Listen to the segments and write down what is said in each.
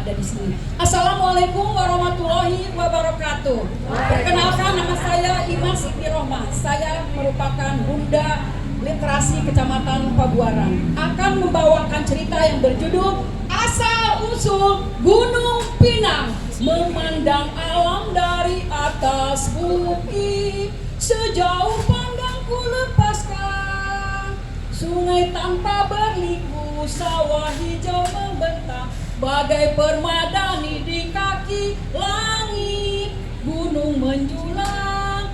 ada di sini. Assalamualaikum warahmatullahi wabarakatuh. Perkenalkan, nama saya Imas Siti Rohmah. Saya merupakan Bunda Literasi Kecamatan Pabuaran. Akan membawakan cerita yang berjudul Asal Usul Gunung Pinang. Memandang alam dari atas bukit, sejauh pandangku lepaskan sungai tanpa berliku, sawah hijau membentang bagai permadani di kaki langit. Gunung menjulang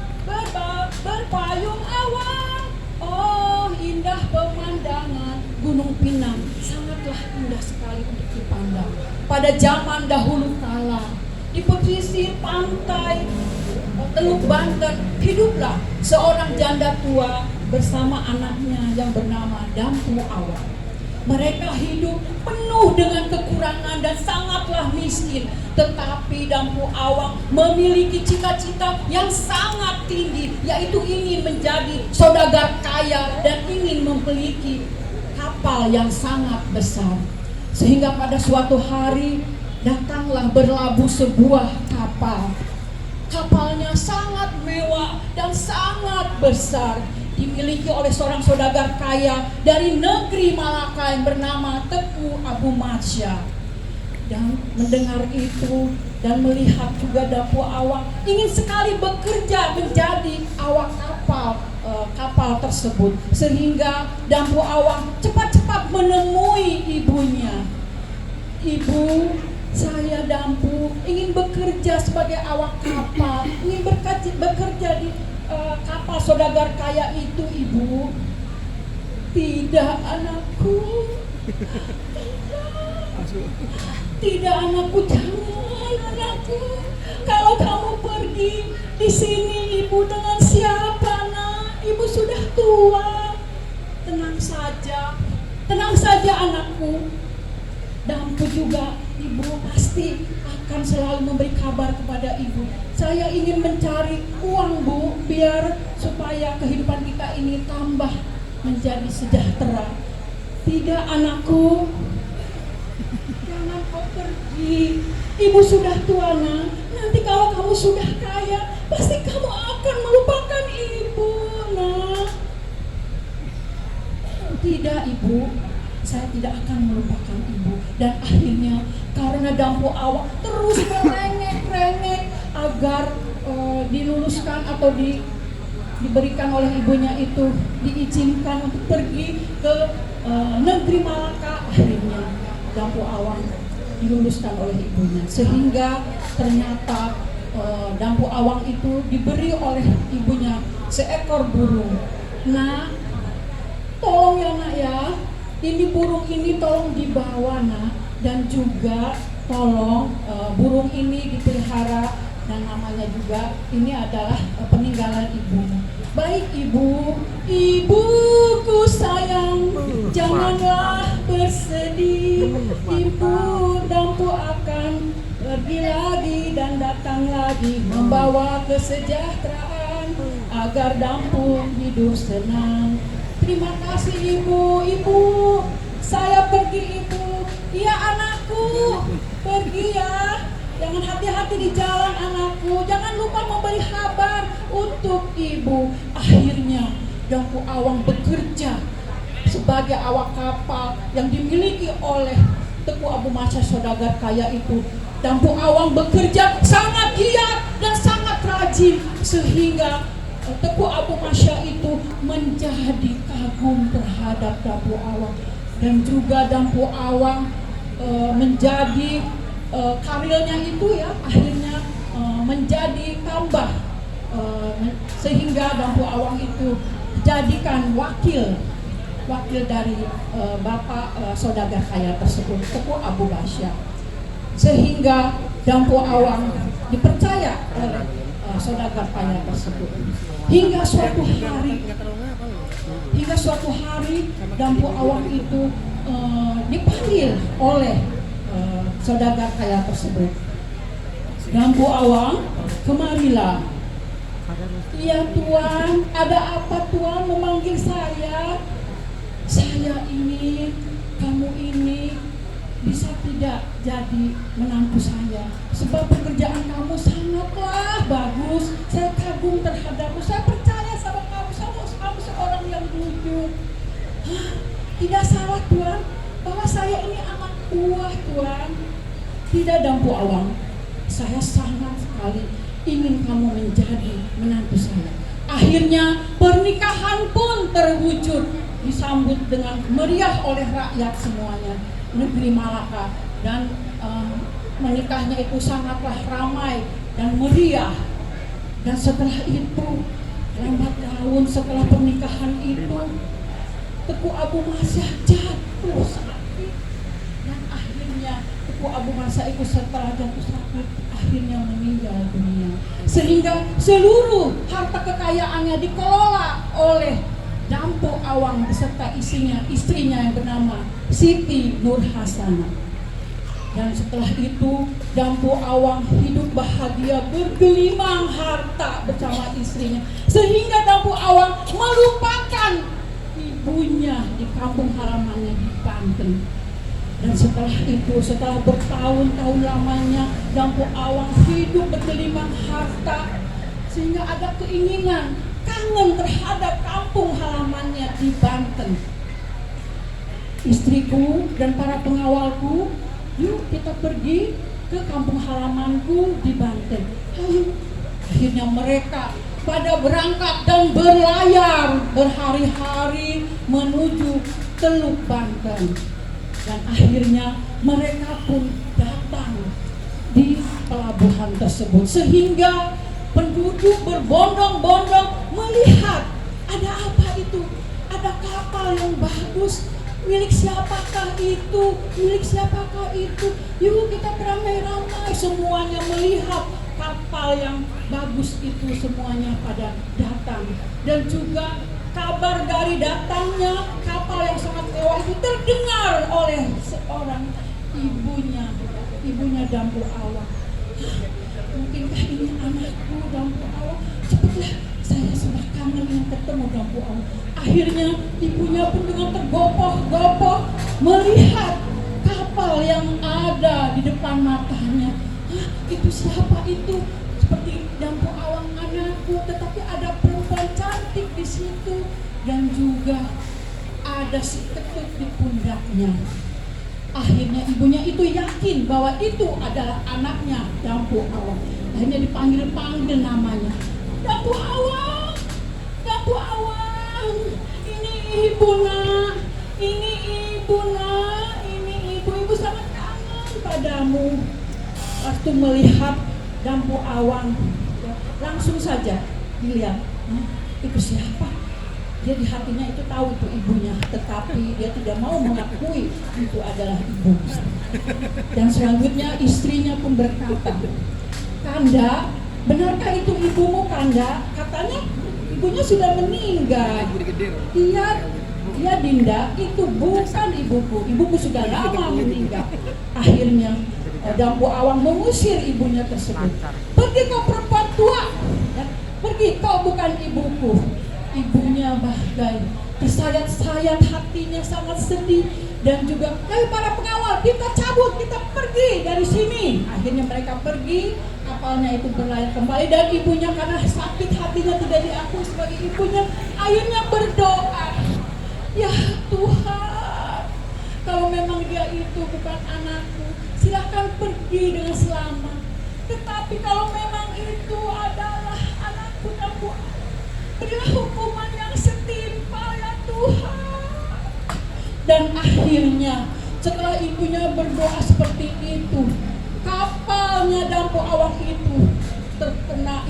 berpayung awan, oh indah pemandangan Gunung Pinang. Sangatlah indah sekali untuk dipandang. Pada zaman dahulu kala, di pesisir pantai Teluk Banten, hiduplah seorang janda tua bersama anaknya yang bernama Dampu Awang. Mereka hidup penuh dengan kekurangan dan sangatlah miskin. Tetapi Dampu Awang memiliki cita-cita yang sangat tinggi, yaitu ingin menjadi saudagar kaya dan ingin memiliki kapal yang sangat besar. Sehingga pada suatu hari datanglah berlabuh sebuah kapal. Kapalnya sangat mewah dan sangat besar, dimiliki oleh seorang saudagar kaya dari negeri Malaka yang bernama Teku Abu Matsya. Dan mendengar itu dan melihat juga Dampu Awang ingin sekali bekerja menjadi awak kapal tersebut, sehingga Dampu Awang cepat-cepat menemui ibunya. Ibu, saya Dampu ingin bekerja sebagai awak kapal, ingin bekerja di kapal saudagar kaya itu, Ibu. Tidak anakku, tidak anakku, jangan anakku. Kalau kamu pergi di sini, Ibu dengan siapa, nak? Ibu sudah tua. Tenang saja anakku. Dampu juga, Ibu pasti akan selalu memberi kabar kepada Ibu. Saya ingin mencari uang, Bu, biar supaya kehidupan kita ini tambah menjadi sejahtera. Tidak anakku, jangan kau pergi. Ibu sudah tua, nak. Nanti kalau kamu sudah kaya, pasti kamu akan melupakan Ibu, nak. Tidak, Ibu, saya tidak akan melupakan Ibu. Dan akhirnya karena Dampu Awang terus merengek agar diluluskan atau diberikan oleh ibunya itu, diizinkan untuk pergi ke negeri Malaka, akhirnya Dampu Awang diluluskan oleh ibunya. Sehingga ternyata Dampu Awang itu diberi oleh ibunya seekor burung. Nah, tolong ya, nak ya, ini burung ini tolong dibawa, nak, dan juga tolong burung ini dipelihara, dan namanya juga ini adalah peninggalan ibunya. Baik Ibu, ibuku sayang, janganlah bersedih. Ibu Dampu akan pergi lagi dan datang lagi, membawa kesejahteraan agar Dampu hidup senang. Terima kasih Ibu. Ibu, saya pergi Ibu. Iya anakku, pergi ya. Jangan hati-hati di jalan anakku. Jangan lupa memberi kabar untuk Ibu. Akhirnya Dampu Awang bekerja sebagai awak kapal yang dimiliki oleh Teku Abu Matsya saudagar kaya itu. Dampu Awang bekerja sangat giat dan sangat rajin, sehingga Teku Abu Matsya itu menjadi kagum terhadap Dampu Awang. Dan juga Dampu Awang menjadi karirnya itu ya, akhirnya menjadi tambah, sehingga Dampu Awang itu dijadikan wakil dari Bapak saudagar kaya tersebut, Teku Abu Matsya. Sehingga Dampu Awang dipercaya oleh saudagar kaya tersebut. Hingga suatu hari Dampu Awang itu dipanggil oleh saudagar kaya tersebut. Dampu Awang, kemarilah. Iya Tuan, ada apa Tuan memanggil saya? Saya ini, kamu ini bisa tidak jadi menantu saya, sebab pekerjaan kamu sangatlah bagus. Saya kagum terhadapmu, saya percaya sama kamu, kamu seorang yang jujur. Hah, tidak salah Tuan, bahwa saya ini anak buah Tuan. Tidak Dampu Awang, saya sangat sekali ingin kamu menjadi menantu saya. Akhirnya pernikahan pun terwujud, disambut dengan meriah oleh rakyat semuanya negeri Malaka, dan menikahnya itu sangatlah ramai dan meriah. Dan setelah itu, lambat laun setelah pernikahan itu, Teku Abu Masya jatuh sakit, dan akhirnya Teku Abu Masya itu setelah jatuh sakit akhirnya meninggal dunia, sehingga seluruh harta kekayaannya dikelola oleh Dampu Awang beserta istrinya yang bernama Siti Nur Hasanah. Dan setelah itu Dampu Awang hidup bahagia bergelimang harta bersama istrinya, sehingga Dampu Awang melupakan ibunya di kampung halamannya di Banten. Dan setelah itu, setelah bertahun-tahun lamanya Dampu Awang hidup bergelimang harta, sehingga ada keinginan kangen terhadap kampung halamannya di Banten. Istriku dan para pengawalku, yuk kita pergi ke kampung halamanku di Banten. Ayo. Akhirnya mereka pada berangkat dan berlayar berhari-hari menuju Teluk Banten. Dan akhirnya mereka pun datang di pelabuhan tersebut, sehingga penduduk berbondong-bondong melihat ada apa itu, ada kapal yang bagus, milik siapakah itu, milik siapakah itu. Yuk kita beramai-ramai semuanya melihat kapal yang bagus itu, semuanya pada datang. Dan juga kabar dari datangnya kapal yang sangat mewah itu terdengar oleh seorang ibunya Dampu Awang. Mungkinkah ini anakku Dampu Awang? Cepatlah, saya sudah kangen yang ketemu Dampu Awang. Akhirnya ibunya pun dengan tergopoh-gopoh melihat kapal yang ada di depan matanya. Hah, itu siapa itu? Seperti Dampu Awang anakku, tetapi ada perempuan cantik di situ, dan juga ada si ketut di pundaknya. Akhirnya ibunya itu yakin bahwa itu adalah anaknya Dampu Awang. Akhirnya dipanggil-panggil namanya. Dampu Awang, Dampu Awang, ini ibu nak, ini ibu nak, ini ibu sangat kangen padamu. Waktu melihat Dampu Awang, ya, langsung saja dilihat, itu siapa? Dia di hatinya itu tahu itu ibunya, tetapi dia tidak mau mengakui itu adalah ibu. Dan selanjutnya istrinya pun berkata, Kanda, benarkah itu ibumu Kanda? Katanya ibunya sudah meninggal. Dia Dinda, itu bukan ibuku sudah lama meninggal. Akhirnya Dampu Awang mengusir ibunya tersebut. Pergi kau perempuan tua, ya, pergi, kau bukan ibuku. Ibunya bagai tersayat-sayat, hatinya sangat sedih, dan juga ayo para pengawal, kita cabut, kita pergi dari sini. Akhirnya mereka pergi, kapalnya itu berlayar kembali, dan ibunya karena sakit hatinya tidak diakui sebagai ibunya, akhirnya berdoa, ya Tuhan, kalau memang dia itu bukan anakku, silahkan pergi dengan selamat. Tetapi kalau memang itu adalah anakku, Dampu, berilah hukuman yang setimpal ya Tuhan. Dan akhirnya setelah ibunya berdoa seperti itu, kapalnya Dampu Awang itu terkena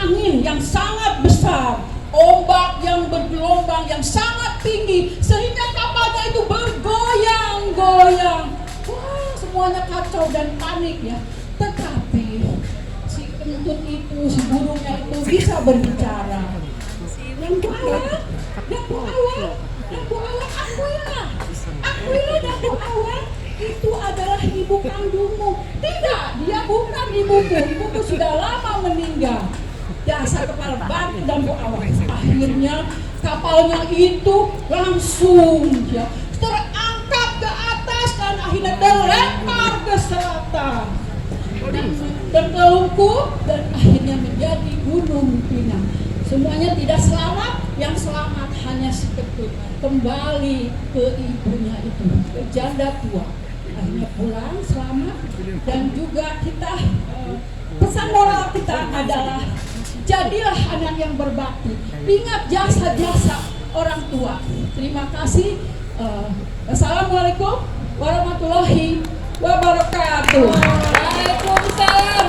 angin yang sangat besar, ombak yang bergelombang yang sangat tinggi, sehingga kapalnya itu bergoyang-goyang. Wah, semuanya kacau dan panik ya. Tetapi si kentut itu, si burungnya itu bisa berbicara. Dampu Awang, Dampu Awang, Dampu Awang, akuilah Dampu Awang, itu adalah ibu kandungmu. Tidak, dia bukan ibuku sudah lama meninggal. Dasar kepala batu Dampu Awang. Akhirnya kapalnya itu langsung ya terangkat ke atas akhirnya terlempar ke selatan dan terkelungkup dan akhirnya menjadi Gunung Pinang. Semuanya tidak selamat, yang selamat hanya si Ketut kembali ke ibunya itu, ke janda tua. Akhirnya pulang selamat. Dan juga kita pesan moral kita adalah jadilah anak yang berbakti, ingat jasa-jasa orang tua. Terima kasih. Assalamualaikum warahmatullahi wabarakatuh. Waalaikumsalam